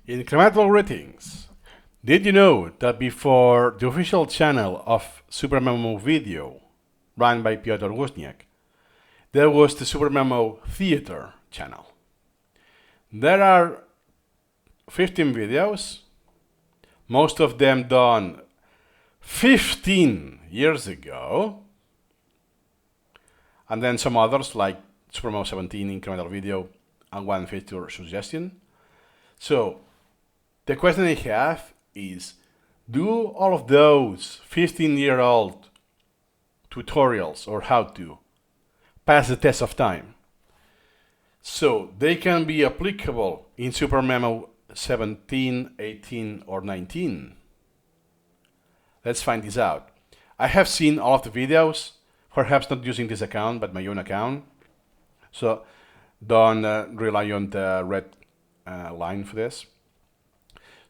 Incremental greetings. Did you know that before the official channel of Supermemo Video, run by Piotr Wozniak, there was the Supermemo Theater channel? There are 15 videos, most of them done 15 years ago, and then some others like Supermemo 17 incremental video and one feature suggestion. So the question I have is, do all of those 15-year-old tutorials or how-to pass the test of time so they can be applicable in Supermemo 17, 18, or 19? Let's find this out. I have seen all of the videos, perhaps not using this account, but my own account. So don't rely on the red line for this.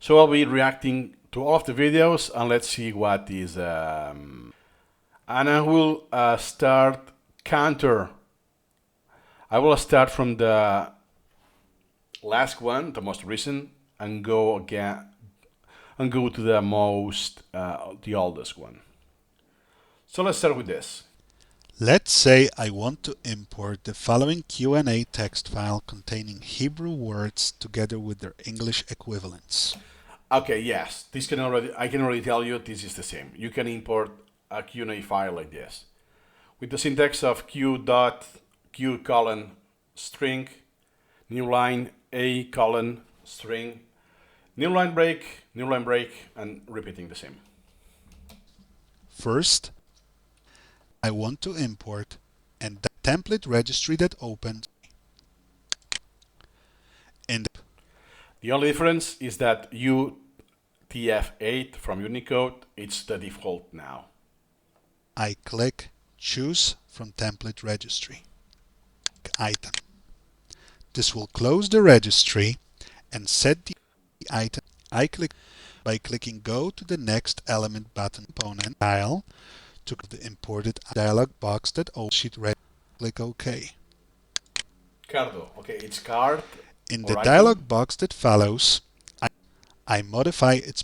So I'll be reacting to all of the videos, and let's see what is. And I will start counter. I will start from the last one, the most recent, and go again, and go to the most, the oldest one. So let's start with this. Let's say I want to import the following Q&A text file containing Hebrew words together with their English equivalents. Okay, yes, I can already tell you this is the same. You can import a Q&A file like this with the syntax of q colon string, new line, a colon string, new line break, and repeating the same. First, I want to import and the template registry that opens in the only difference is that UTF-8 from Unicode, it's the default now. I click Choose from Template Registry. Item. This will close the registry and set the item. I click by clicking Go to the next element button component file to the imported dialog box that opens sheet ready. Click OK. Cardo. Okay, it's card. In the dialog box that follows, I modify its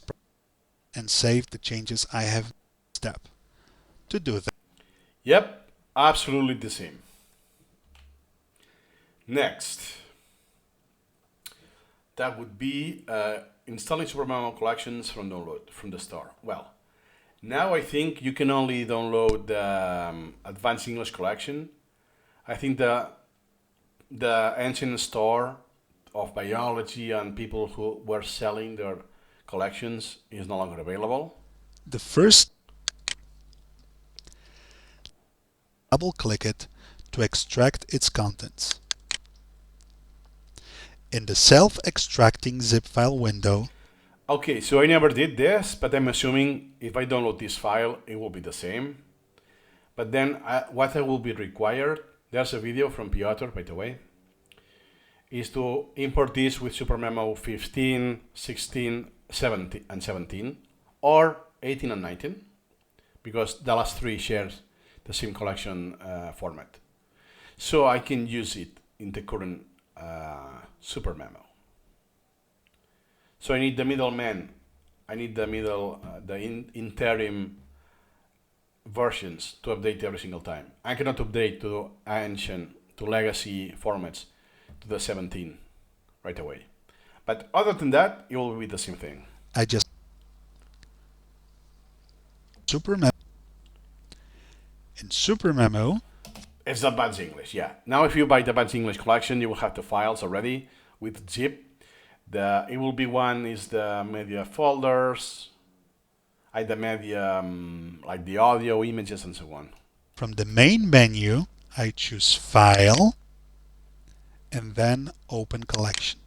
and save the changes I have step. To do that. Yep, absolutely the same. Next, that would be installing Supermemo collections from download from the store. Well, now I think you can only download the Advanced English collection. I think the ancient store of biology and people who were selling their collections is no longer available. The first, double click it to extract its contents. In the self-extracting zip file window. Okay, so I never did this, but I'm assuming if I download this file, it will be the same. But then what I will be required, there's a video from Piotr, by the way, is to import this with Supermemo 15, 16, 17, and 17, or 18 and 19, because the last three shares the same collection format. So I can use it in the current Supermemo. So I need the middleman. I need the interim versions to update every single time. I cannot update to ancient, to legacy formats to the 17 right away. But other than that, it will be the same thing. I just Supermemo. In Supermemo, it's Advanced English, yeah. Now if you buy the Advanced English collection, you will have the files already with zip. It will be one is the media folders, the media, like the audio, images, and so on. From the main menu, I choose File and then Open Collection.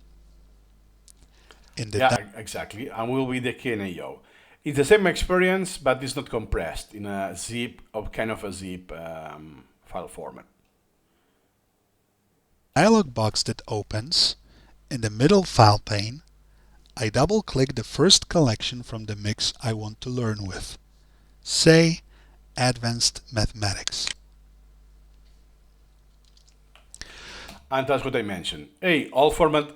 Exactly, and will be the KNAO. It's the same experience, but it's not compressed in a zip, of kind of a zip file format. Dialog box that opens. In the middle file pane, I double-click the first collection from the mix I want to learn with. Say, Advanced Mathematics. And that's what I mentioned. Hey, all format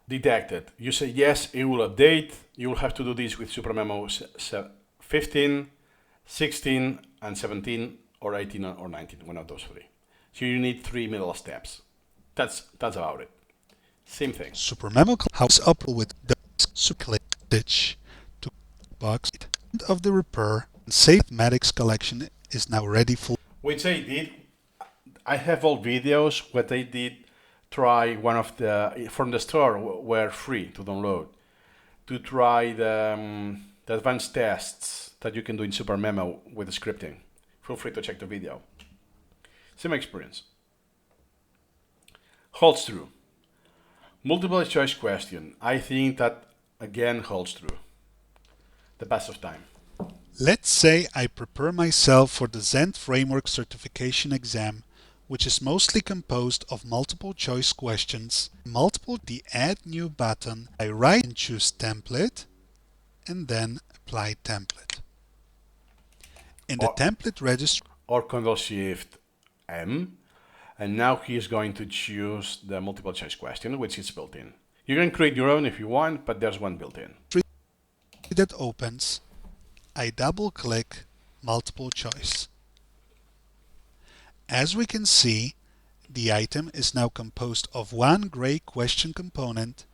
detected. You say yes, it will update. You will have to do this with Supermemo 15, 16, and 17, or 18 or 19, one of those three. So you need 3 middle steps. That's about it. Same thing. Supermemo house up with the stitch to box of the repair and save mathematics collection is now ready for. Which I did. I have all videos what I did. Try one of the from the store were free to download. To try the advanced tests that you can do in Supermemo with the scripting. Feel free to check the video. Same experience. Holds true. Multiple choice question. I think that again holds true. The pass of time. Let's say I prepare myself for the Zend Framework certification exam, which is mostly composed of multiple choice questions. The Add New button, I write and choose template, and then apply template. In the template registry, or Ctrl-Shift-M, and now he is going to choose the multiple choice question, which is built in. You can create your own if you want, but there's one built in. That opens, I double click multiple choice. As we can see, the item is now composed of 1 gray question component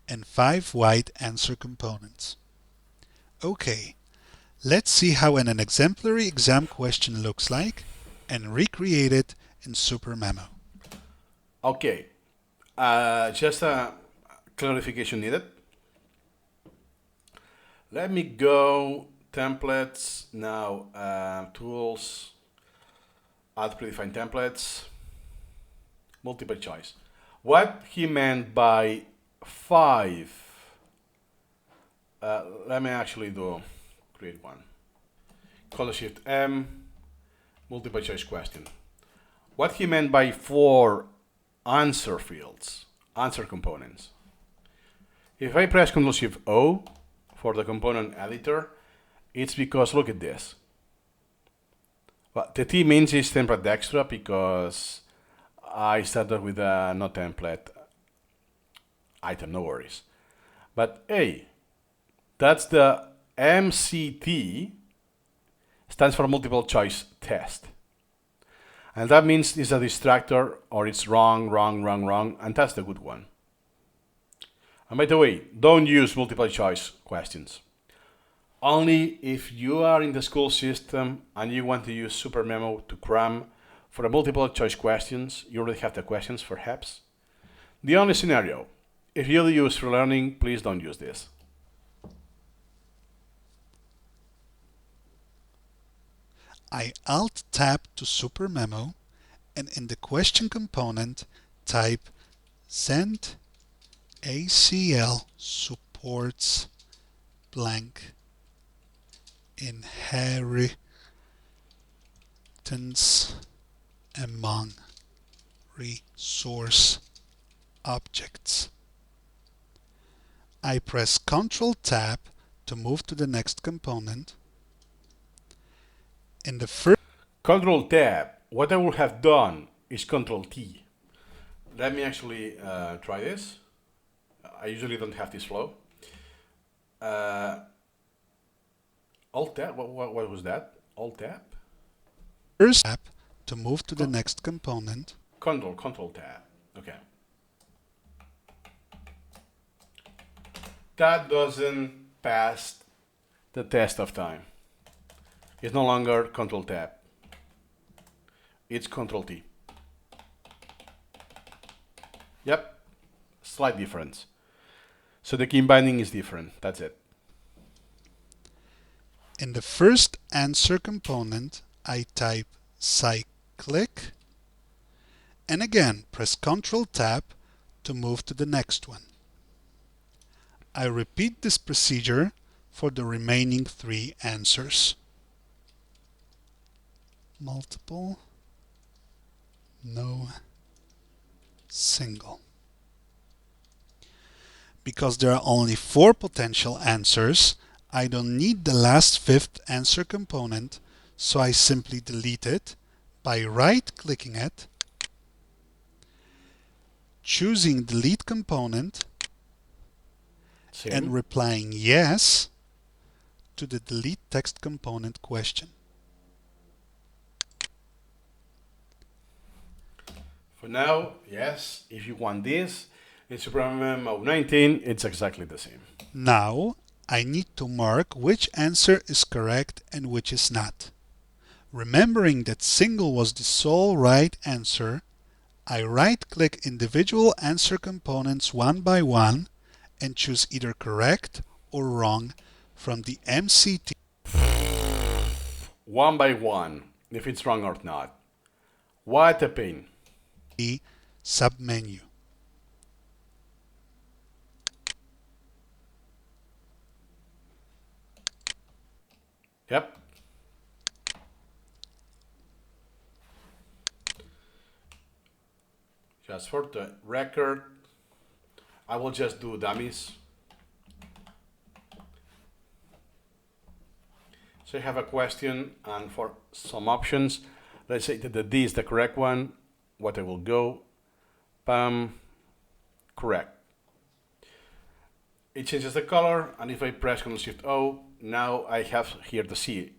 and 5 white answer components. Okay, let's see how an exemplary exam question looks like and recreate it in Supermemo. Okay, just a clarification needed. Let me go templates now, tools, add predefined templates, multiple choice. What he meant by 5, let me actually create one. Ctrl-Shift-M, multiple choice question. What he meant by 4 answer fields, answer components. If I press Ctrl-Shift-O for the component editor, it's because look at this. Well, the T means is template extra because I started with a no template item, no worries. But hey, that's the MCT, stands for multiple choice test. And that means it's a distractor or it's wrong, and that's the good one. And by the way, don't use multiple choice questions. Only if you are in the school system and you want to use Supermemo to cram for the multiple choice questions, you already have the questions perhaps. The only scenario, if you use for learning, please don't use this. I Alt-Tab to Supermemo and in the question component type Zend ACL supports blank inheritance among resource objects. I press Ctrl-Tab to move to the next component. In the first Ctrl-Tab, what I would have done is Ctrl-T. Let me actually try this. I usually don't have this flow. Alt-Tab, what was that? Alt-Tab? First tab to move to the next component. Control-Tab, okay. That doesn't pass the test of time. It's no longer Control-Tab. It's Control-T. Yep, slight difference. So the key binding is different, that's it. In the first answer component, I type cyclic and again press Ctrl-Tab to move to the next one. I repeat this procedure for the remaining 3 answers. Multiple, no, single. Because there are only 4 potential answers, I don't need the last 5th answer component, so I simply delete it by right-clicking it, choosing Delete Component, and replying yes to the delete text component question. For now, yes, if you want this, in Supermemo 19, it's exactly the same. Now, I need to mark which answer is correct and which is not. Remembering that single was the sole right answer, I right-click individual answer components one by one and choose either correct or wrong from the MCT One by one, if it's wrong or not. What a pain. submenu. Yep. Just for the record, I will just do dummies. So you have a question, and for some options, let's say that the D is the correct one. What I will go, correct. It changes the color, and if I press Ctrl-Shift-O, now I have here the C.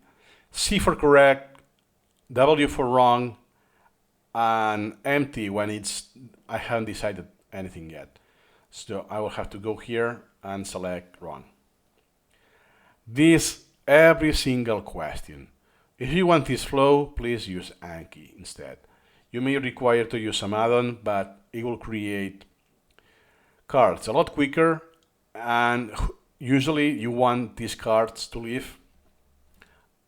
C for correct, W for wrong, and empty when I haven't decided anything yet. So I will have to go here and select wrong. This every single question. If you want this flow, please use Anki instead. You may require to use some add-on, but it will create cards a lot quicker, and usually you want these cards to live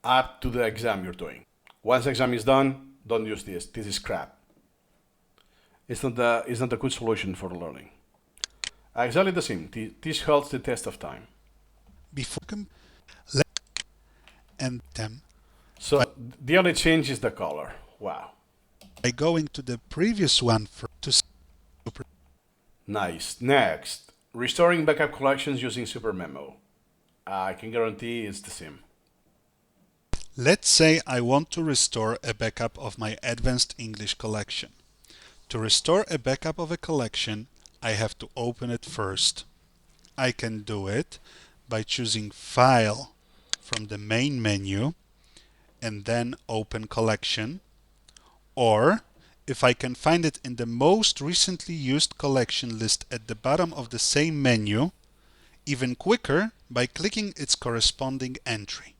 up to the exam you're doing. Once the exam is done, don't use this. This is crap. It's not a good solution for learning. Exactly the same. This holds the test of time. Before and them. So the only change is the color. Wow. By going to the previous one to super. Nice. Next, restoring backup collections using Supermemo. I can guarantee it's the same. Let's say I want to restore a backup of my Advanced English collection. To restore a backup of a collection, I have to open it first. I can do it by choosing File from the main menu and then Open Collection, or if I can find it in the most recently used collection list at the bottom of the same menu, even quicker by clicking its corresponding entry.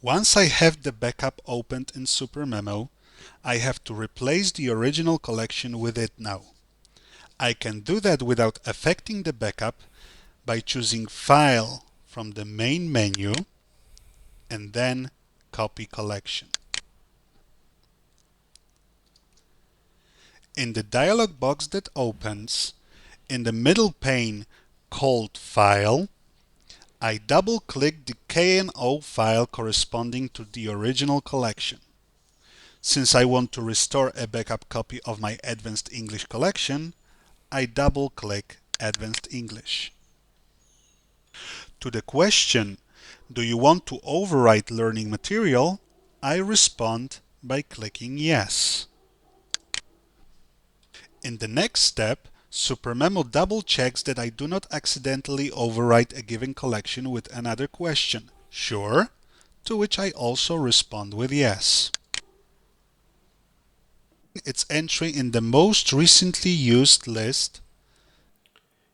Once I have the backup opened in Supermemo, I have to replace the original collection with it now. I can do that without affecting the backup by choosing File from the main menu and then Copy Collection. In the dialog box that opens, in the middle pane called File, I double-click the KNO file corresponding to the original collection. Since I want to restore a backup copy of my Advanced English collection, I double-click Advanced English. To the question, do you want to overwrite learning material? I respond by clicking yes. In the next step, Supermemo double-checks that I do not accidentally overwrite a given collection with another question, sure, to which I also respond with yes. Its entry in the most recently used list.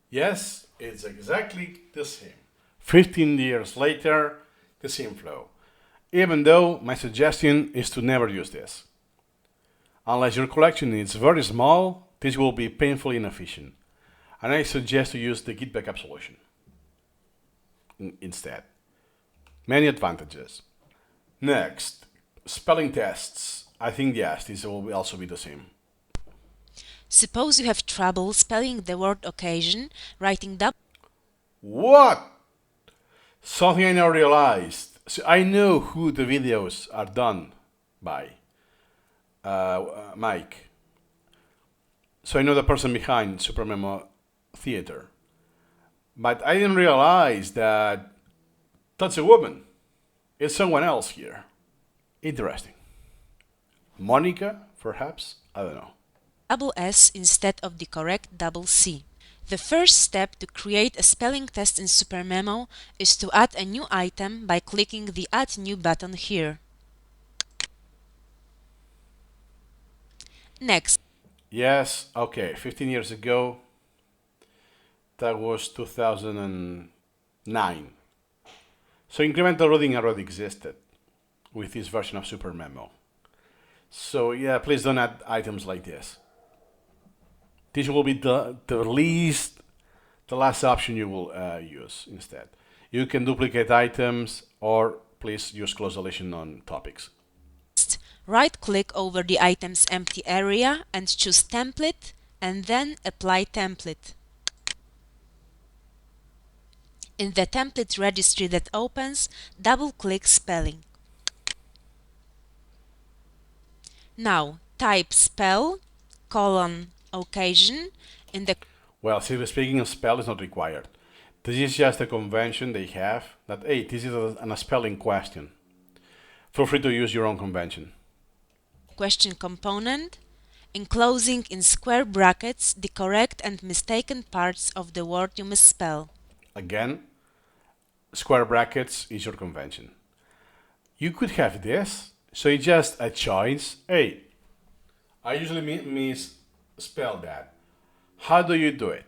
Yes, it's exactly the same. 15 years later, the same flow. Even though my suggestion is to never use this. Unless your collection is very small, this will be painfully inefficient, and I suggest to use the Git backup solution instead. Many advantages. Next, spelling tests. I think yes, this will also be the same. Suppose you have trouble spelling the word occasion, writing double. What? Something I now realized. So I know who the videos are done by. Mike. So I know the person behind Supermemo Theater. But I didn't realize that that's a woman. It's someone else here. Interesting. Monica, perhaps? I don't know. Double S instead of the correct double C. The first step to create a spelling test in Supermemo is to add a new item by clicking the Add New button here. Next, Yes, okay, 15 years ago, that was 2009. So incremental routing already existed with this version of Supermemo. So yeah, please don't add items like this. This will be the last option you will use instead. You can duplicate items or please use close deletion on topics. right-click over the item's empty area and choose Template and then Apply Template. In the template registry that opens, double-click Spelling. Now type spell, occasion in the Well, seriously speaking, a spell is not required. This is just a convention they have that, hey, this is a spelling question. Feel free to use your own convention. question component, enclosing in square brackets the correct and mistaken parts of the word you misspell. Again, square brackets is your convention. You could have this, so it's just a choice. Hey, I usually misspell that. How do you do it?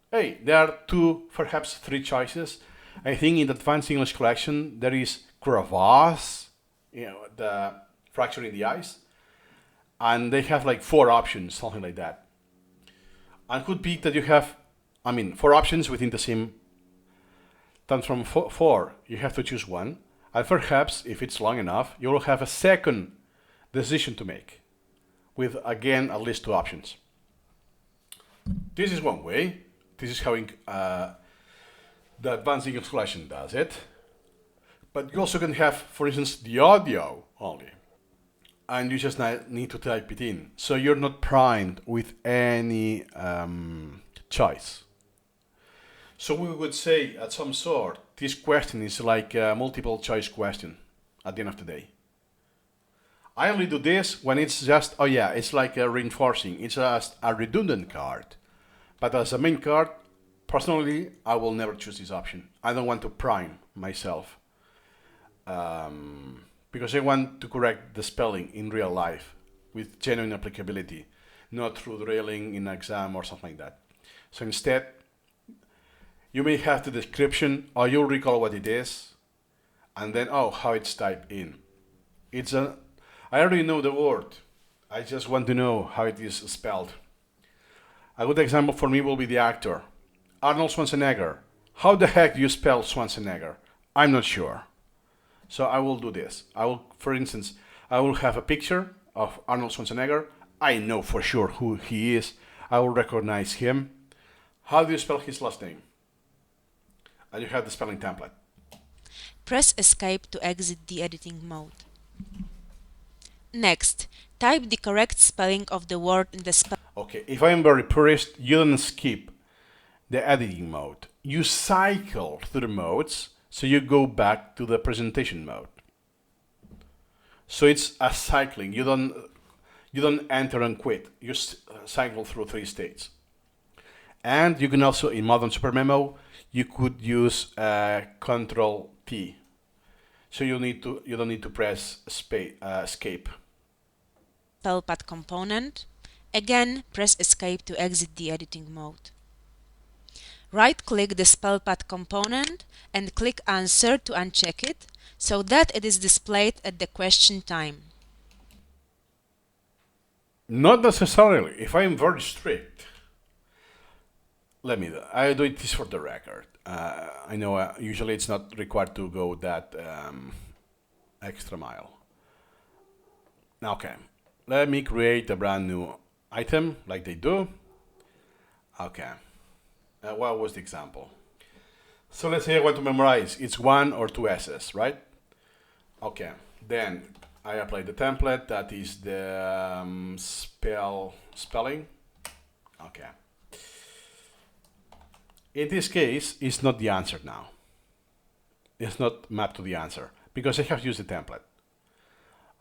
Hey, there are two, perhaps three choices. I think in the Advanced English collection there is crevasse, the fracture in the ice, and they have like 4 options, something like that. And could be that you have, 4 options within the same. Then from 4, you have to choose one, and perhaps if it's long enough, you will have a second decision to make, with again at least 2 options. This is one way. This is how the Advanced English collection does it. But you also can have, for instance, the audio only. And you just need to type it in. So you're not primed with any choice. So we would say, at some sort, this question is like a multiple choice question at the end of the day. I only do this when it's just, it's like a reinforcing. It's just a redundant card. But as a main card, personally, I will never choose this option. I don't want to prime myself. Because I want to correct the spelling in real life with genuine applicability, not through drilling in an exam or something like that. So instead, you may have the description, or you'll recall what it is, and then, how it's typed in. I already know the word. I just want to know how it is spelled. A good example for me will be the actor. Arnold Schwarzenegger. How the heck do you spell Schwarzenegger? I'm not sure. So I will do this. For instance, I will have a picture of Arnold Schwarzenegger. I know for sure who he is. I will recognize him. How do you spell his last name? And you have the spelling template. Press Escape to exit the editing mode. Next, type the correct spelling of the word in the spell. Okay, if I am very purist, you don't skip the editing mode. You cycle through the modes, so you go back to the presentation mode. So it's a cycling. You don't enter and quit. You cycle through 3 states. And you can also, in modern Supermemo, you could use Control T. So you don't need to press escape. Spellpad component. Again, press Escape to exit the editing mode. Right-click the spellpad component and click Answer to uncheck it, so that it is displayed at the question time. Not necessarily. If I am very strict, I do this for the record. I know usually it's not required to go that extra mile. Okay, let me create a brand new item like they do. Okay, what was the example? So let's say I want to memorize it's 1 or 2 S's, right? Okay, then I apply the template that is the spelling. Okay. In this case, it's not the answer now. It's not mapped to the answer because I have used the template.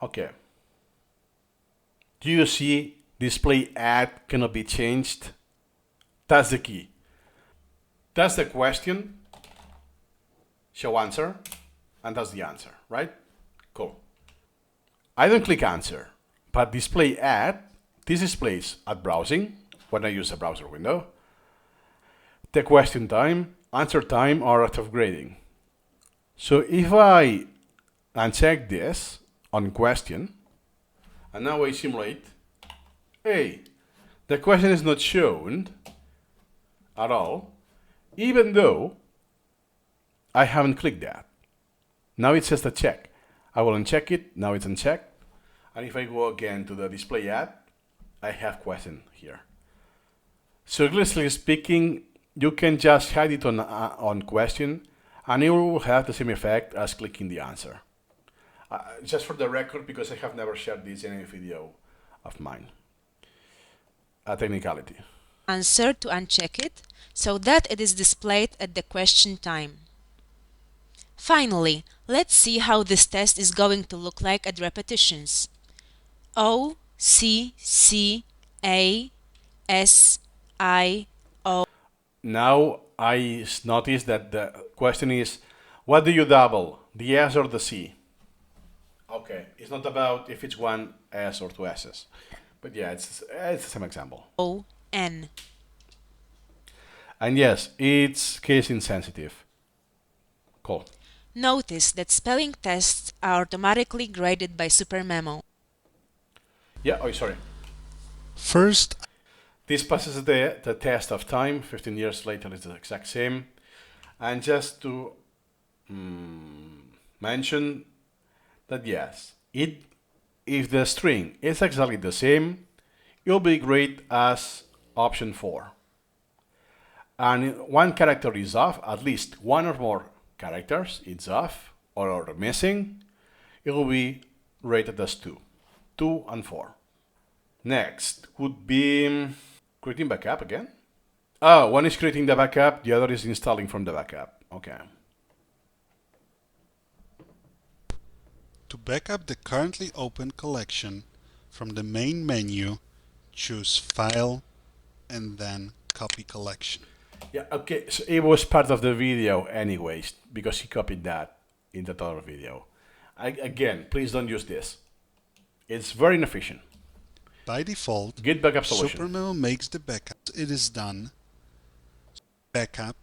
Okay. Do you see display add cannot be changed? That's the key. That's the question, show answer, and that's the answer, right? Cool. I don't click answer, but display at, this displays at browsing, when I use a browser window, the question time, answer time, or rate of grading. So if I uncheck this on question, and now I simulate, hey, the question is not shown at all, even though I haven't clicked that. Now it says the check. I will uncheck it, now it's unchecked. And if I go again to the display ad, I have question here. So loosely speaking, you can just hide it on question, and it will have the same effect as clicking the answer. Just for the record, because I have never shared this in any video of mine. A technicality. Answer to uncheck it so that it is displayed at the question time. Finally, let's see how this test is going to look like at repetitions. O, C, C, A, S, I, O. Now I notice that the question is, what do you double, the S or the C? Okay, it's not about if it's one S or two S's. But yeah, it's the same example. O, N. And yes, it's case insensitive. Cool. Notice that spelling tests are automatically graded by Supermemo. Yeah, oh, sorry. First, This passes the test of time. 15 years later, it's the exact same. And just to mention that yes, if the string is exactly the same, it will be graded as option 4. And one character is off, at least one or more characters it's off or missing, it will be rated as 2. 2 and 4. Next would be creating backup again. Oh, one is creating the backup, the other is installing from the backup. Okay. to back up the currently open collection, from the main menu, choose File and then Copy Collection. Yeah, okay, so it was part of the video anyways, because he copied that in that other video. Again, please don't use this. It's very inefficient. By default, Git backup solution. Supermemo makes the backup. It is done. Backup,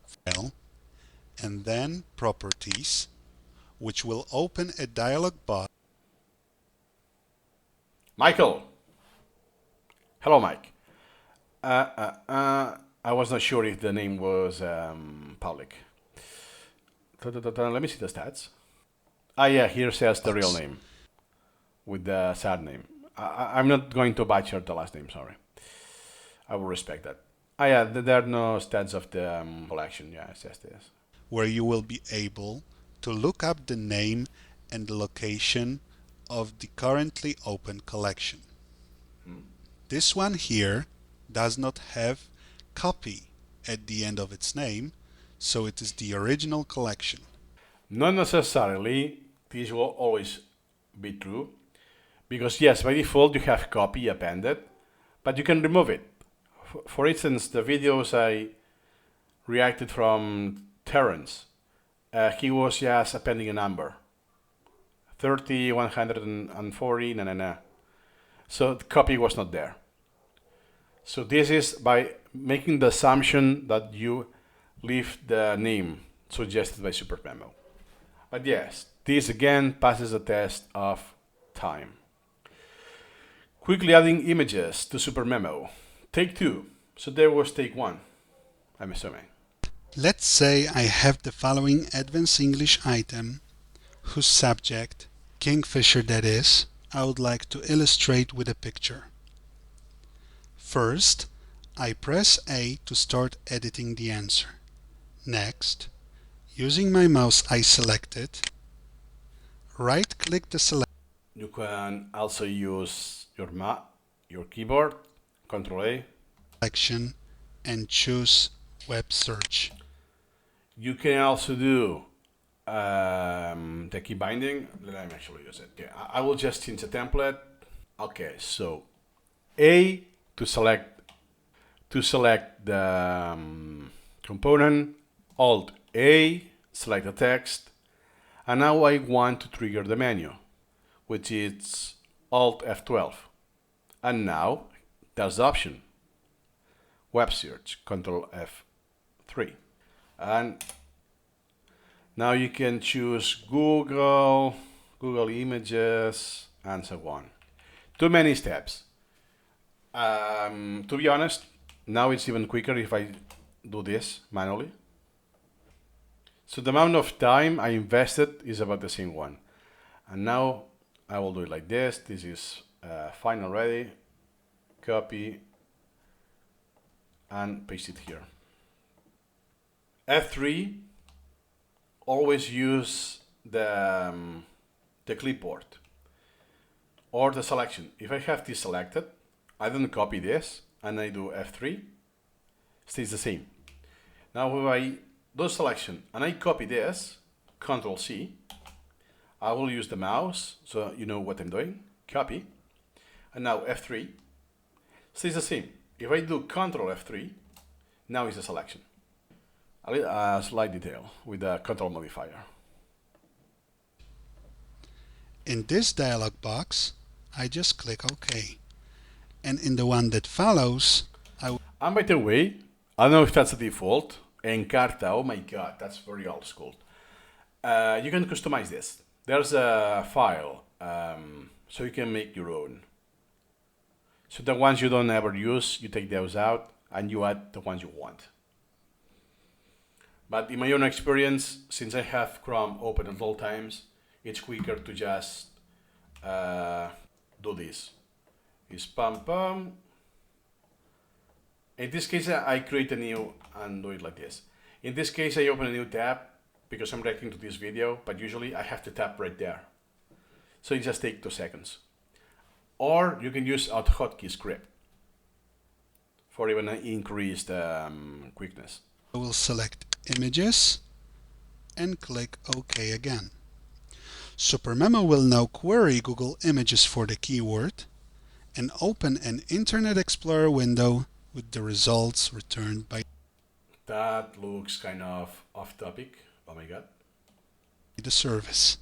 File, and then Properties, which will open a dialog box. Michael. Hello, Mike. I was not sure if the name was public. Let me see the stats. Ah, yeah, here says the real name with the sad name. I'm not going to butcher the last name, sorry. I will respect that. Ah, yeah, there are no stats of the collection. Yeah, it says this. Where you will be able to look up the name and the location of the currently open collection. This one here does not have copy at the end of its name, so it is the original collection. Not necessarily, this will always be true, because yes, by default you have copy appended, but you can remove it. For instance, the videos I reacted from Terrence, he was just appending a number. 30, 140, na. So the copy was not there. So this is by making the assumption that you leave the name suggested by Supermemo. But yes, this again passes the test of time. Quickly adding images to Supermemo. Take 2. So there was take 1, I'm assuming. Let's say I have the following Advanced English item, whose subject, Kingfisher that is, I would like to illustrate with a picture. First, I press A to start editing the answer. Next, using my mouse I select it, right-click the select. You can also use your keyboard, Control A. Selection and choose Web Search. You can also do the key binding. Let me actually use it. Yeah, I will just change the template. Okay, so A to select the component, Alt A, select the text, and now I want to trigger the menu, which is Alt F12. And now there's the option, web search, Control F3. And now you can choose Google, Google Images, and so on. Too many steps. To be honest, now it's even quicker if I do this manually. So the amount of time I invested is about the same one. And now I will do it like this. This is fine already. Copy and paste it here. F3, always use the clipboard or the selection. If I have this selected, I don't copy this and I do F3, stays the same. Now if I do selection and I copy this, Control C, I will use the mouse so you know what I'm doing, copy, and now F3, stays the same. If I do Control F3, now it's a selection. A slight detail with the control modifier. In this dialog box, I just click OK. And in the one that follows, And by the way, I don't know if that's the default. Encarta, oh my god, that's very old school. You can customize this. There's a file, so you can make your own. So the ones you don't ever use, you take those out and you add the ones you want. But in my own experience, since I have Chrome open at all times, it's quicker to just do this. It's pam pam. In this case, I create a new and do it like this. In this case, I open a new tab because I'm reacting to this video, but usually I have to tap right there. So it just takes 2 seconds. Or you can use a hotkey script for even an increased quickness. I will select Images and click OK again. Supermemo will now query Google Images for the keyword and open an Internet Explorer window with the results returned by That looks kind of off topic. Oh my god. the service.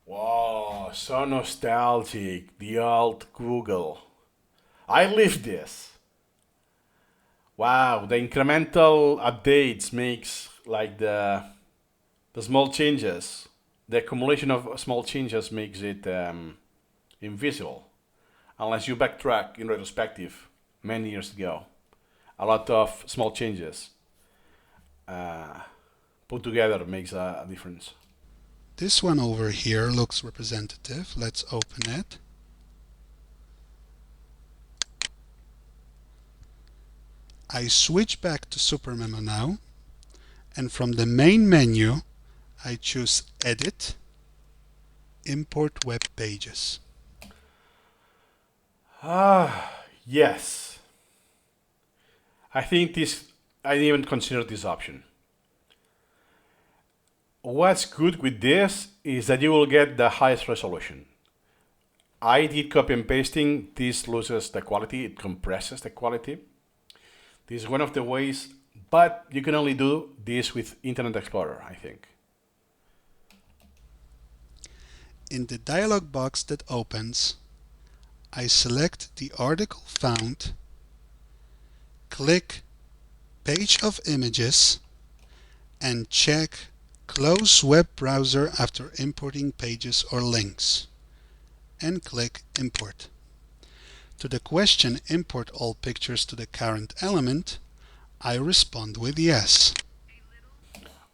Wow, so nostalgic. The old Google. I lived this. Wow, the incremental updates makes like the small changes. The accumulation of small changes makes it invisible, unless you backtrack in retrospective many years ago. A lot of small changes put together makes a difference. This one over here looks representative. Let's open it. I switch back to Supermemo now, and from the main menu I choose Edit, Import Web Pages. Yes. I think this, I didn't even consider this option. What's good with this is that you will get the highest resolution. I did copy and pasting. This loses the quality, it compresses the quality. This is one of the ways, but you can only do this with Internet Explorer, I think. In the dialog box that opens, I select the article found, click Page of Images, and check Close Web Browser after importing pages or links, and click Import. To the question, import all pictures to the current element, I respond with yes.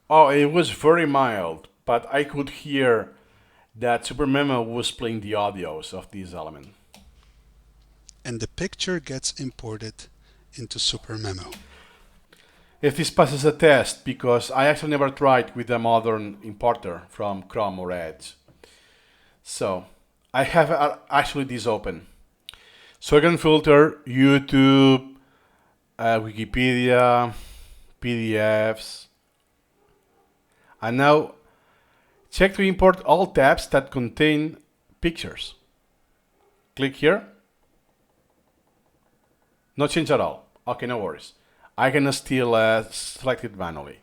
Oh, it was very mild, but I could hear that Supermemo was playing the audios of this element. And the picture gets imported into Supermemo. If this passes a test, because I actually never tried with a modern importer from Chrome or Edge. So, I have actually this open. So I can filter YouTube, Wikipedia, PDFs, and now check to import all tabs that contain pictures. Click here. No change at all. Okay, no worries. I can still select it manually.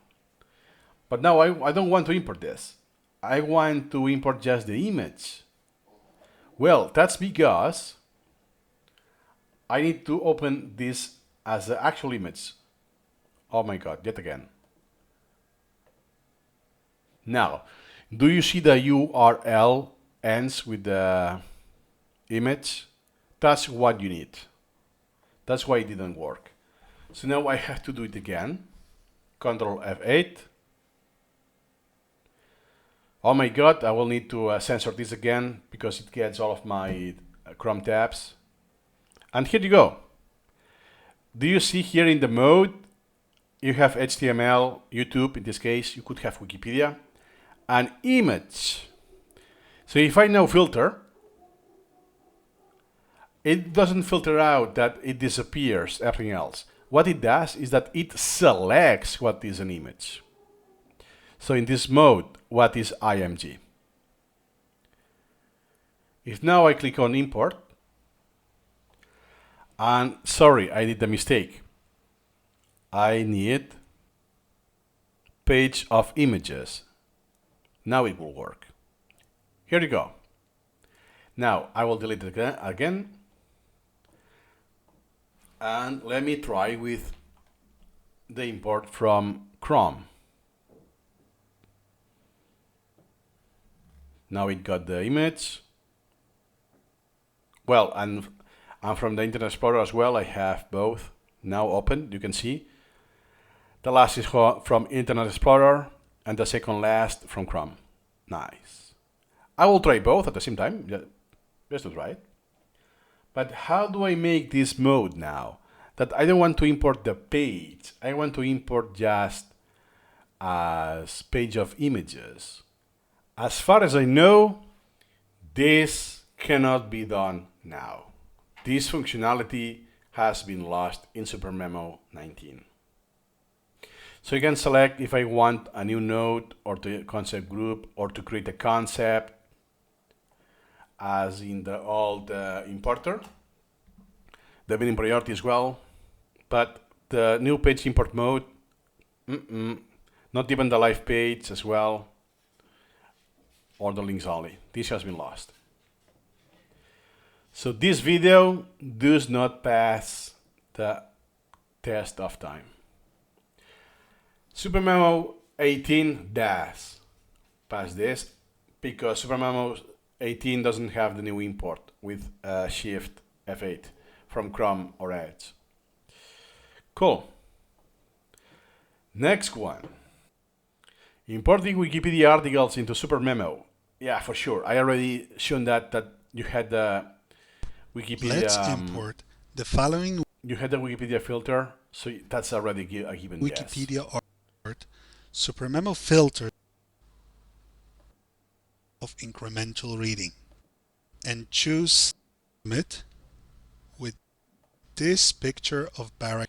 But now I don't want to import this. I want to import just the image. Well, that's because I need to open this as the actual image. Oh my god, yet again. Now, do you see the URL ends with the image? That's what you need. That's why it didn't work. So now I have to do it again. Control F8. Oh my god, I will need to censor this again because it gets all of my Chrome tabs. And here you go. Do you see here in the mode, you have HTML, YouTube, in this case, you could have Wikipedia, and image. So if I now filter, it doesn't filter out that it disappears everything else. What it does is that it selects what is an image. So in this mode, what is IMG? If now I click on import, and sorry, I did a mistake. I need page of images. Now it will work. Here you go. Now I will delete it again. And let me try with the import from Chrome. Now it got the image. Well, and from the Internet Explorer as well, I have both now open. You can see the last is from Internet Explorer and the second last from Chrome. Nice. I will try both at the same time, just to try it. But how do I make this mode now? That I don't want to import the page. I want to import just a page of images. As far as I know, this cannot be done now. This functionality has been lost in Supermemo 19. So you can select if I want a new node or the concept group or to create a concept as in the old importer. The bidding priority as well, but the new page import mode, not even the live page as well, or the links only. This has been lost. So this video does not pass the test of time. Supermemo 18 does pass this because Supermemo 18 doesn't have the new import with Shift F8 from Chrome or Edge. Cool. Next one. Importing Wikipedia articles into Supermemo. Yeah, for sure. I already shown that you had the Wikipedia. Let's import the following. You had the Wikipedia filter, so that's already a given Wikipedia yes. art, Supermemo filter of incremental reading, and choose submit with this picture of Barack.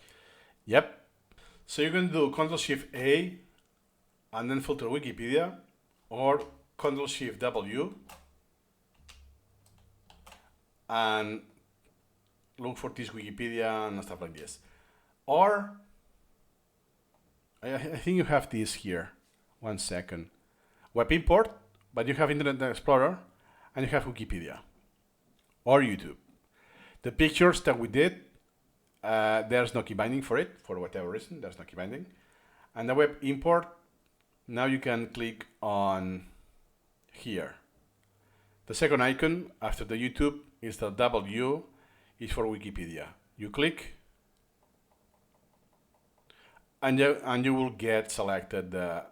Yep. So you can do Ctrl-Shift-A and then filter Wikipedia, or Ctrl-Shift-W and look for this Wikipedia and stuff like this. Or I think you have this here. 1 second. Web import, but you have Internet Explorer and you have Wikipedia or YouTube. The pictures that we did, there's no key binding for it, for whatever reason, there's no key binding. And the web import, now you can click on here. The second icon after the YouTube is the W, is for Wikipedia. You click, and you will get selected the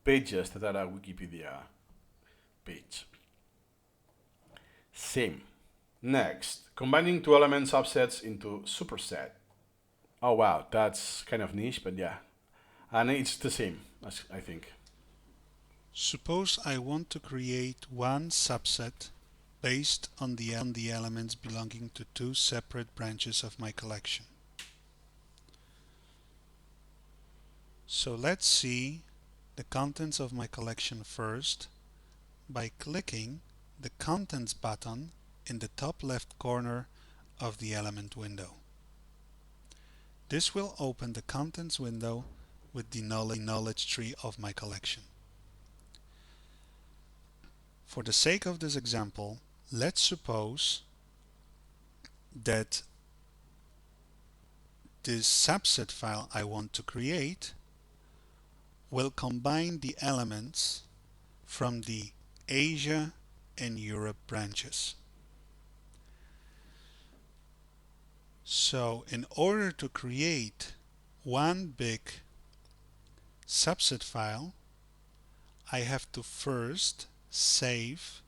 pages that are a Wikipedia page. Same. Next, combining two element subsets into superset. Oh wow, that's kind of niche, but yeah. And it's the same, I think. Suppose I want to create one subset based on the elements belonging to two separate branches of my collection. So let's see the contents of my collection first by clicking the Contents button in the top left corner of the element window. This will open the contents window with the knowledge tree of my collection. For the sake of this example, let's suppose that this subset file I want to create will combine the elements from the Asia and Europe branches. So in order to create one big subset file, I have to first save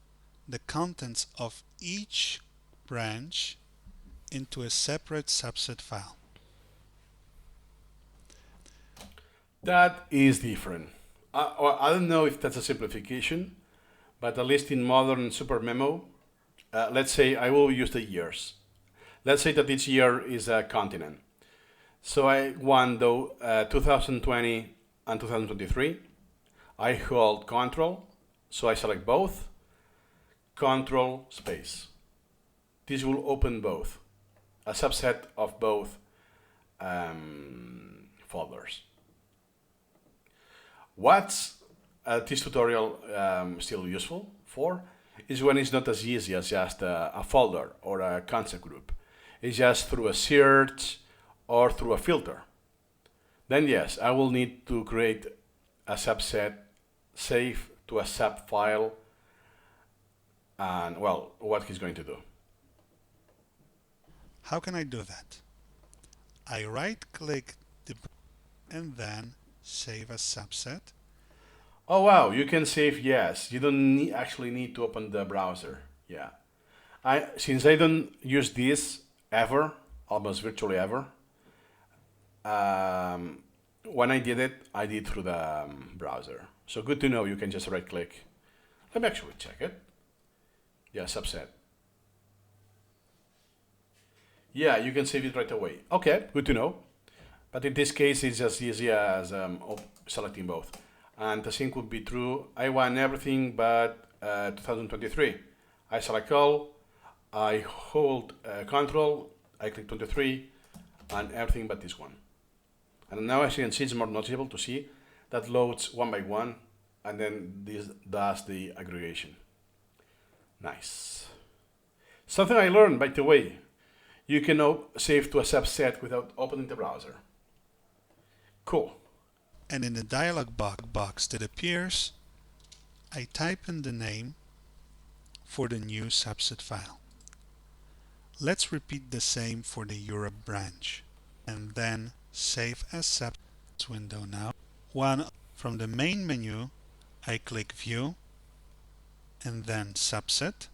the contents of each branch into a separate subset file. That is different. I don't know if that's a simplification, but at least in modern Supermemo, let's say I will use the years. Let's say that each year is a continent. So I want though 2020 and 2023. I hold Control, so I select both, Control space. This will open both, a subset of both folders. What's this tutorial still useful for is when it's not as easy as just a folder or a concept group. It's just through a search or through a filter. Then yes, I will need to create a subset, save to a sub file, and well, what he's going to do. How can I do that? I right click the and then save as subset. Oh wow, you can save, yes. You don't actually need to open the browser. Yeah. Since I don't use this ever, almost virtually ever, when I did it, I did through the browser. So good to know, you can just right click. Let me actually check it. Yeah, subset. Yeah, you can save it right away. Okay, good to know. But in this case, it's as easy as selecting both. And the same could be true. I want everything but 2023. I select all, I hold Control, I click 23, and everything but this one. And now as you can see, it's more noticeable to see that loads one by one, and then this does the aggregation. Nice. Something I learned, by the way, you can save to a subset without opening the browser. Cool. And in the dialog box that appears, I type in the name for the new subset file. Let's repeat the same for the Europe branch, and then save as subsets window now. From the main menu, I click View, and then Subset,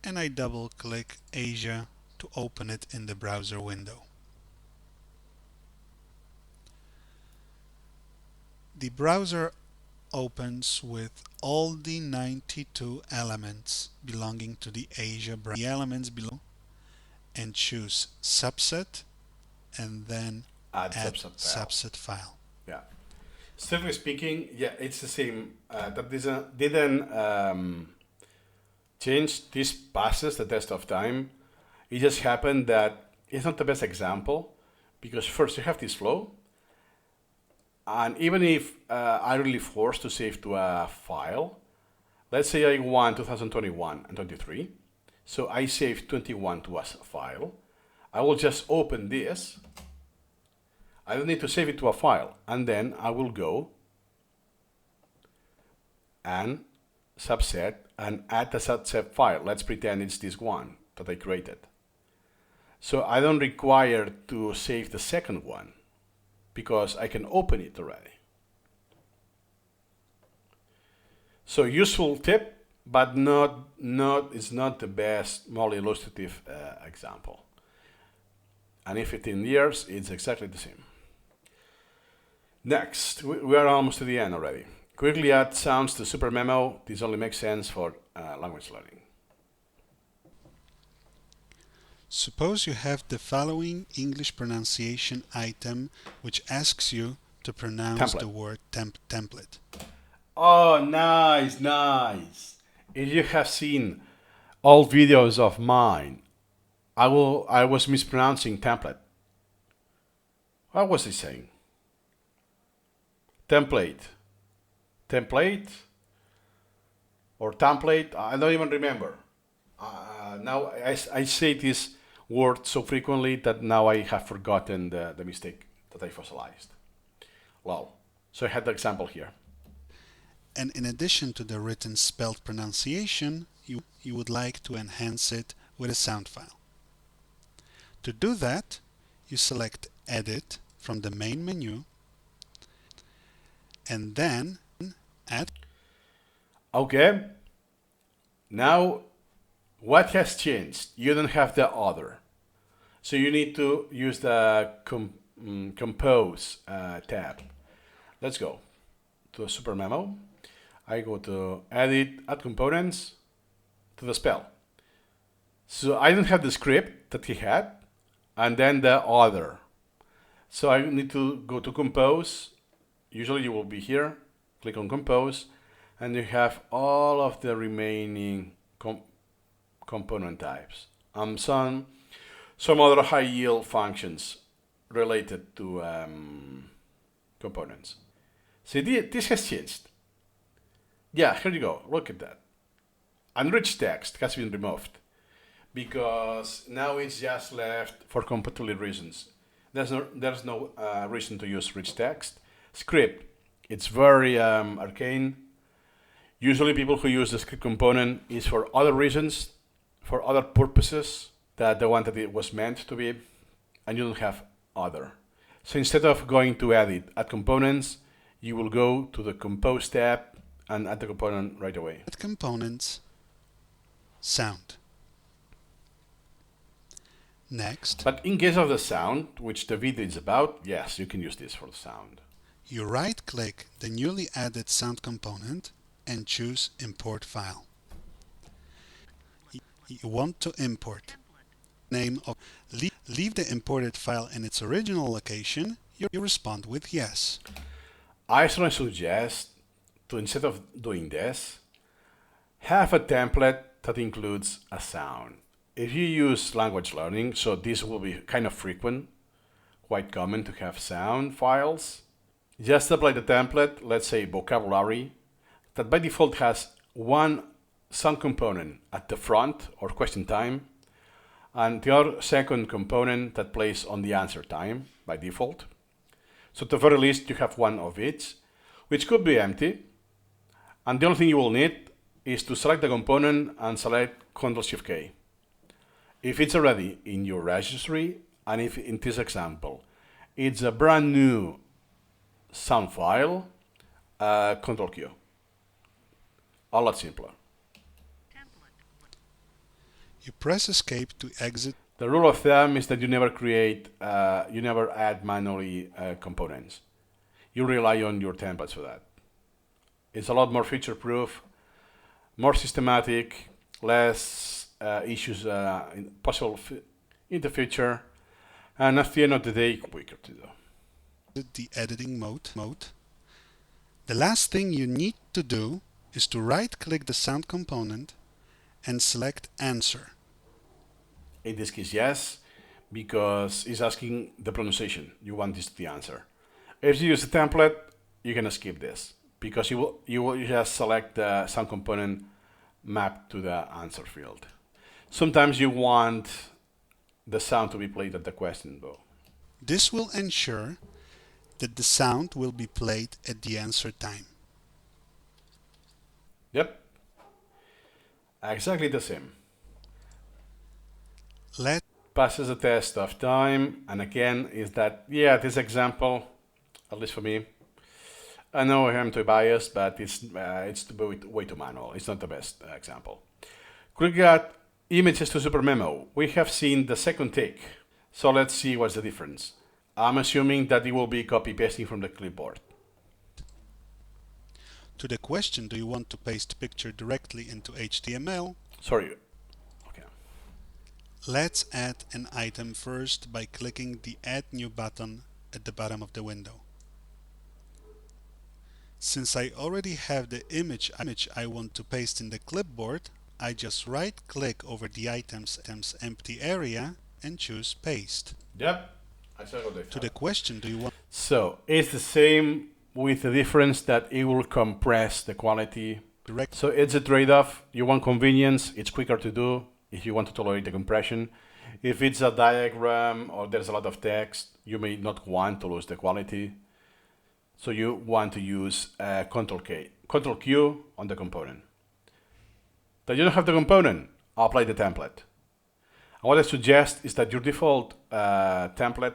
and I double click Asia to open it in the browser window. The browser opens with all the 92 elements belonging to the Asia branch. The elements below, and choose Subset, and then add subset file. Yeah. Strictly speaking, yeah, it's the same. That didn't change. This passes the test of time. It just happened that it's not the best example because first you have this flow. And even if I'm really forced to save to a file, let's say I want 2021 and 23, so I save 21 to a file. I will just open this. I don't need to save it to a file, and then I will go and subset and add the subset file. Let's pretend it's this one that I created. So I don't require to save the second one, because I can open it already. So useful tip, but it's not the best, more illustrative example. And in 15 years, it's exactly the same. Next, we are almost to the end already. Quickly add sounds to Supermemo. This only makes sense for language learning. Suppose you have the following English pronunciation item which asks you to pronounce the word template. Oh, nice, nice. If you have seen old videos of mine, I was mispronouncing template. What was he saying? Template. Template? Or template? I don't even remember. Now I say this word so frequently that now I have forgotten the mistake that I fossilized. Well, so I had the example here. And in addition to the written spelled pronunciation, you would like to enhance it with a sound file. To do that, you select Edit from the main menu and then Add. Okay. Now, what has changed? You don't have the other. So you need to use the Compose tab. Let's go to Supermemo. I go to Edit, Add Components, to the spell. So I don't have the script that he had, and then the other. So I need to go to Compose. Usually you will be here. Click on Compose, and you have all of the remaining component types. Some other high yield functions related to components. See, this has changed. Yeah, here you go. Look at that. And rich text has been removed because now it's just left for compatibility reasons. There's no reason to use rich text. Script, it's very arcane. Usually people who use the script component is for other reasons, for other purposes that the one that it was meant to be, and you don't have other. So instead of going to Edit, Add Components, you will go to the Compose tab and add the component right away. Add Components, Sound. Next, But in case of the sound, which the video is about, yes, you can use this for the sound. you right-click the newly added sound component and choose Import File. You want to import. Name of leave the imported file in its original location. You respond with yes. I strongly suggest to, instead of doing this, have a template that includes a sound. If you use language learning, so this will be kind of frequent, quite common to have sound files, just apply the template, let's say vocabulary, that by default has one sound component at the front or question time, and the other second component that plays on the answer time by default. So at the very least you have one of each, which could be empty, and the only thing you will need is to select the component and select Ctrl-Shift-K. If it's already in your registry, and if in this example it's a brand new sound file, Ctrl-Q. A lot simpler. You press Escape to exit. The rule of thumb is that you never add manually components. You rely on your templates for that. It's a lot more feature-proof, more systematic, less issues possible in the future, and at the end of the day, quicker to do. The editing mode. The last thing you need to do is to right-click the sound component and select Answer. In this case, yes, because it's asking the pronunciation. You want this to the answer. If you use a template, you can skip this because you will just select the sound component mapped to the answer field. Sometimes you want the sound to be played at the question though. This will ensure that the sound will be played at the answer time. Yep. Exactly the same. Let Passes the test of time, and again is that, yeah, this example, at least for me, I know I'm too biased, but it's way too manual. It's not the best example. Quick at images to Supermemo. We have seen the second tick, so let's see what's the difference. I'm assuming that it will be copy pasting from the clipboard. to the question, do you want to paste picture directly into HTML? Sorry. Okay. Let's add an item first by clicking the Add New button at the bottom of the window. Since I already have the image I want to paste in the clipboard, I just right-click over the item's empty area and choose Paste. Yep. To the question, do you want So it's the same with the difference that it will compress the quality. direct? So it's a trade-off. You want convenience, it's quicker to do if you want to tolerate the compression. If it's a diagram or there's a lot of text, you may not want to lose the quality. So you want to use Control Q on the component. That you don't have the component, apply the template. And what I suggest is that your default template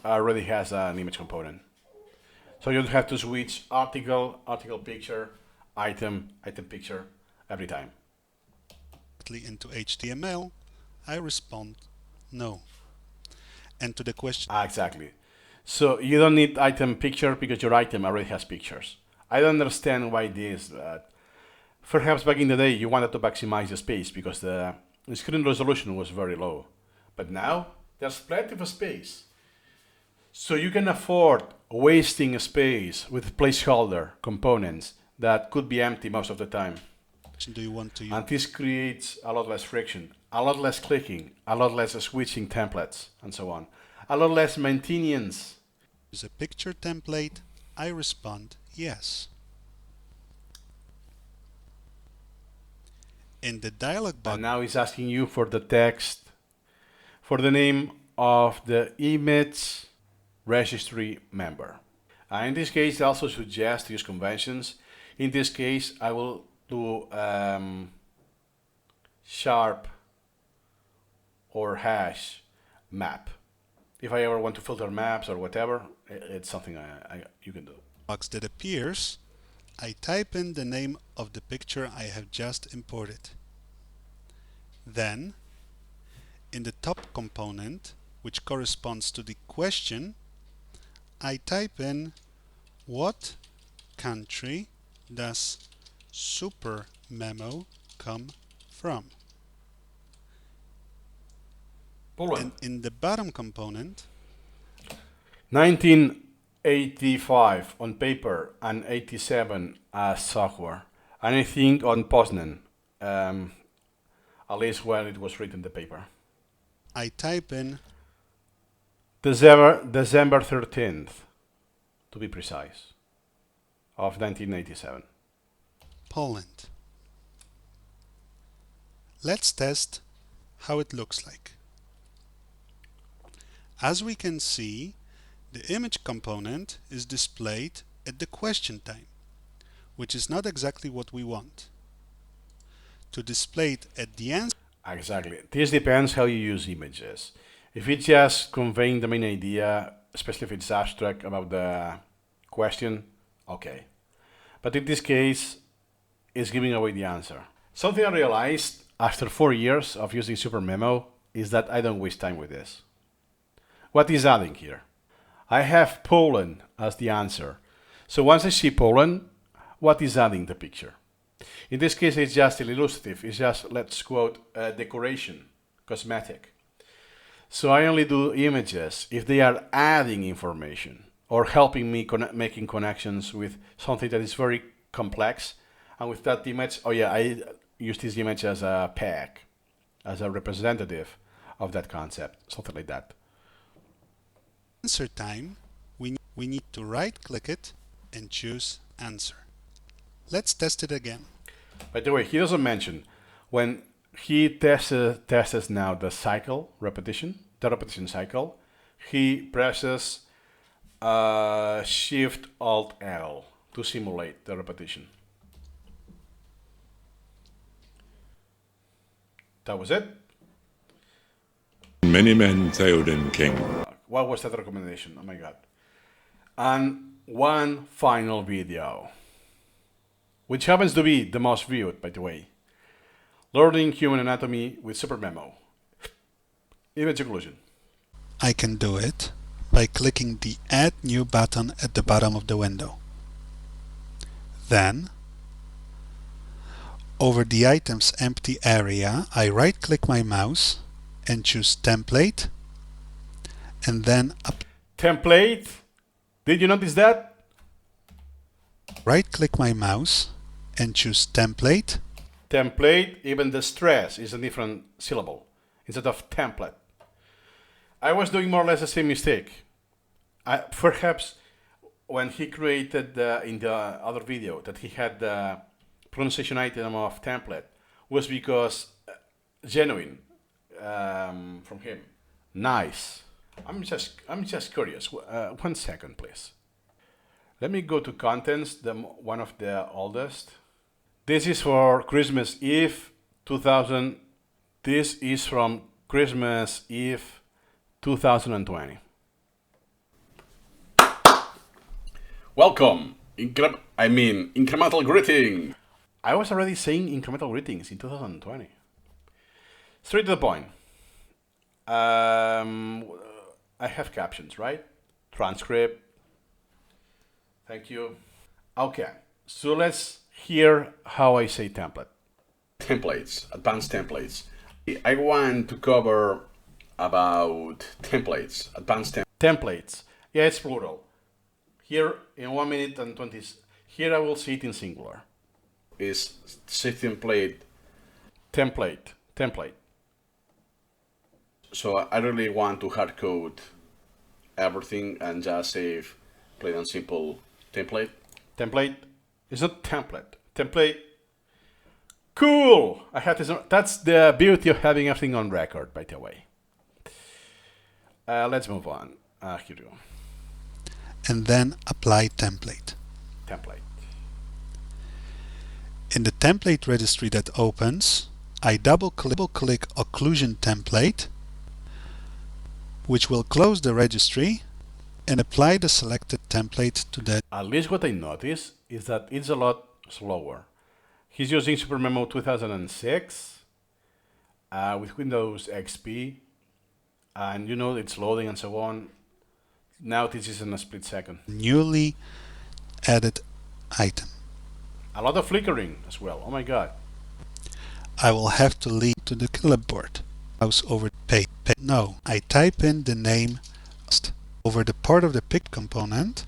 already has an image component. So you don't have to switch article picture, item picture every time. Into HTML, I respond no. And to the question, Exactly. So you don't need item picture because your item already has pictures. I don't understand why this, but perhaps back in the day you wanted to maximize the space because the screen resolution was very low. But now there's plenty of space. So you can afford wasting space with placeholder components that could be empty most of the time. do you want to use? And this creates a lot less friction, a lot less clicking, a lot less switching templates, and so on. A lot less maintenance. Use a picture template? I respond yes. In the dialog box, And now it's asking you for the text, for the name of the image registry member. In this case, I also suggest to use conventions. In this case, I will do sharp or hash map. If I ever want to filter maps or whatever, it's something you can do. box that appears, I type in the name of the picture I have just imported. Then, in the top component, which corresponds to the question, I type in what country does Supermemo come from? Poland. And in the bottom component, 1985 on paper and 87 as software. And I think on Poznan, at least when it was written in the paper. I type in December 13th, to be precise, of 1987. Poland. Let's test how it looks like. As we can see, the image component is displayed at the question time, which is not exactly what we want. To display it at the answer, Exactly. This depends how you use images. If it's just conveying the main idea, especially if it's abstract about the question, okay. But in this case, it's giving away the answer. Something I realized after 4 years of using Supermemo is that I don't waste time with this. What is adding here? I have Poland as the answer. So once I see Poland, what is adding the picture? In this case, it's just illustrative. It's just, let's quote, decoration, cosmetic. So I only do images if they are adding information or helping me making connections with something that is very complex. And with that image, oh yeah, I use this image as a peg, as a representative of that concept, something like that. answer time, we need to right-click it and choose Answer. Let's test it again. By the way, he doesn't mention when he tests now the repetition cycle, he presses Shift Alt L to simulate the repetition. That was it. Many men Theoden king. What was that recommendation? Oh my god. And one final video, which happens to be the most viewed, by the way. Learning human anatomy with Supermemo. Image occlusion. I can do it by clicking the Add New button at the bottom of the window. Then, over the item's empty area, I right-click my mouse and choose Template, and then Template. Did you notice that? right-click my mouse and choose Template. Template, even the stress is a different syllable instead of template. I was doing more or less the same mistake. Perhaps when he created in the other video that he had the pronunciation item of template was because genuine from him. Nice. I'm just curious. 1 second, please. Let me go to contents, one of the oldest. This is for Christmas Eve 2000. This is from Christmas Eve 2020. Welcome, incremental greeting. I was already saying incremental greetings in 2020. Straight to the point. I have captions, right? Transcript. Thank you. Okay, so let's hear how I say template. Templates, advanced templates. I want to cover about templates, advanced templates. Yeah, it's plural. Here in 1 minute and 20. Here I will see it in singular. Is say template. So I really want to hard code everything and just save plain and simple template. Template. It's not template. Template. Cool. I had this. That's the beauty of having everything on record, by the way. Let's move on. Here we go. And then apply template. Template. In the template registry that opens, I double-click occlusion template, which will close the registry and apply the selected template to that. At least what I notice is that it's a lot slower. He's using Supermemo 2006 with Windows XP, and you know it's loading and so on. Now this is in a split second. Newly added item. A lot of flickering as well. Oh my god. I will have to lead to the clipboard. Mouse over page. No, I type in the name over the part of the pick component.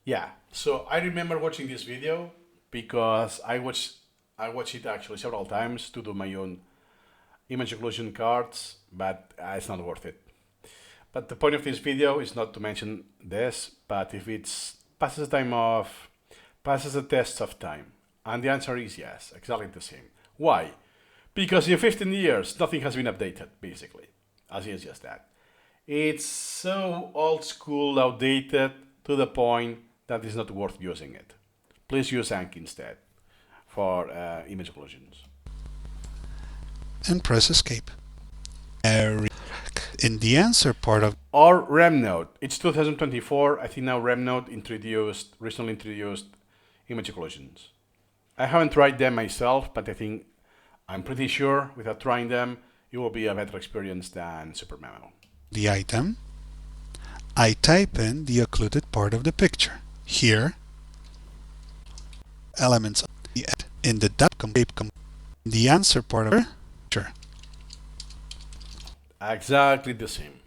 Yeah, so I remember watching this video because I watched it actually several times to do my own image occlusion cards, but it's not worth it. But the point of this video is not to mention this, but if it's passes the test of time. And the answer is yes, exactly the same. Why? Because in 15 years, nothing has been updated, basically, as is just that. It's so old school, outdated, to the point that it's not worth using it. Please use Anki instead for image occlusions. And press escape. In the answer part of or RemNode. It's 2024. I think now RemNode recently introduced image occlusions. I haven't tried them myself, but I'm pretty sure without trying them, it will be a better experience than Supermemo. The item, I type in the occluded part of the picture. Here, elements of the in the the answer part of the picture. Exactly the same.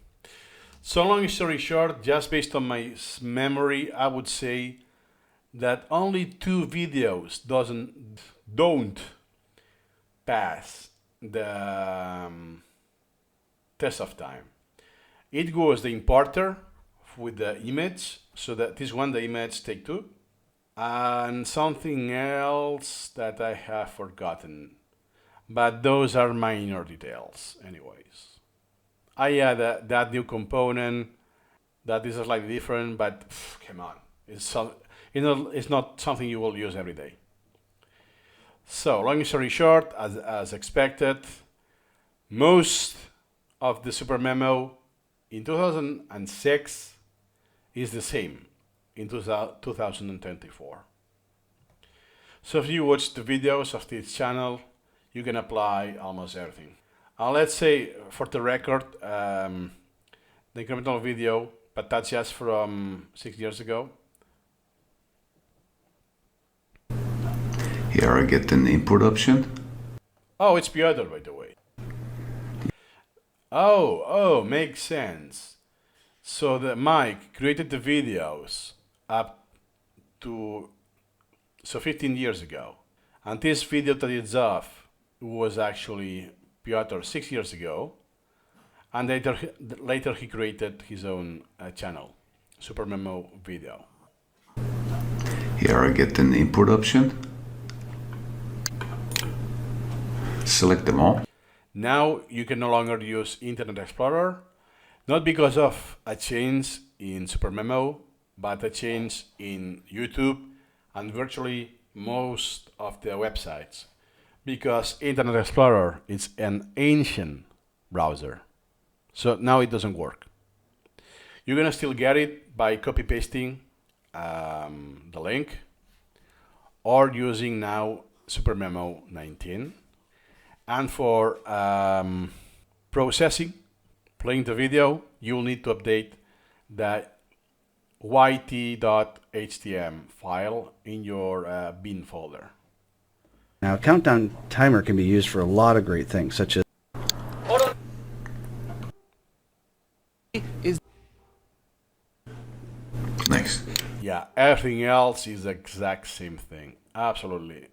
So long story short, just based on my memory, I would say that only 2 videos don't pass the test of time. It was the importer with the image, so that this one, the image take 2, and something else that I have forgotten, but those are minor details anyways. I add that new component that is slightly different, but come on, it's not something you will use every day. So long story short, as expected, most of the Supermemo in 2006 is the same in 2024. So if you watch the videos of this channel, you can apply almost everything. Let's say, for the record, the incremental video, but that's just from 6 years ago. Here I get an input option. Oh, it's Piotr, by the way. Oh, makes sense. So the Mike created the videos up to 15 years ago. And this video that it's off was actually Piotr 6 years ago. And later he created his own channel, Supermemo Video. Here I get an input option. Select them all. Now you can no longer use Internet Explorer, not because of a change in Supermemo, but a change in YouTube and virtually most of the websites, because Internet Explorer is an ancient browser. So now it doesn't work. You're gonna still get it by copy-pasting the link or using now Supermemo 19. And for processing, playing the video, you'll need to update the yt.htm file in your bin folder. Now, a countdown timer can be used for a lot of great things, such as Next. Yeah, everything else is the exact same thing. Absolutely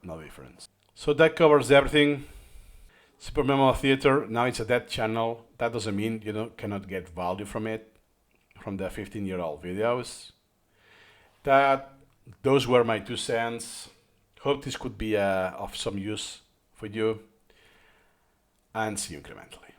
no difference. So that covers everything. Supermemo Theater, now it's a dead channel. That doesn't mean you cannot get value from it, from the 15-year-old videos. Those were my 2 cents. Hope this could be of some use for you, and see you incrementally.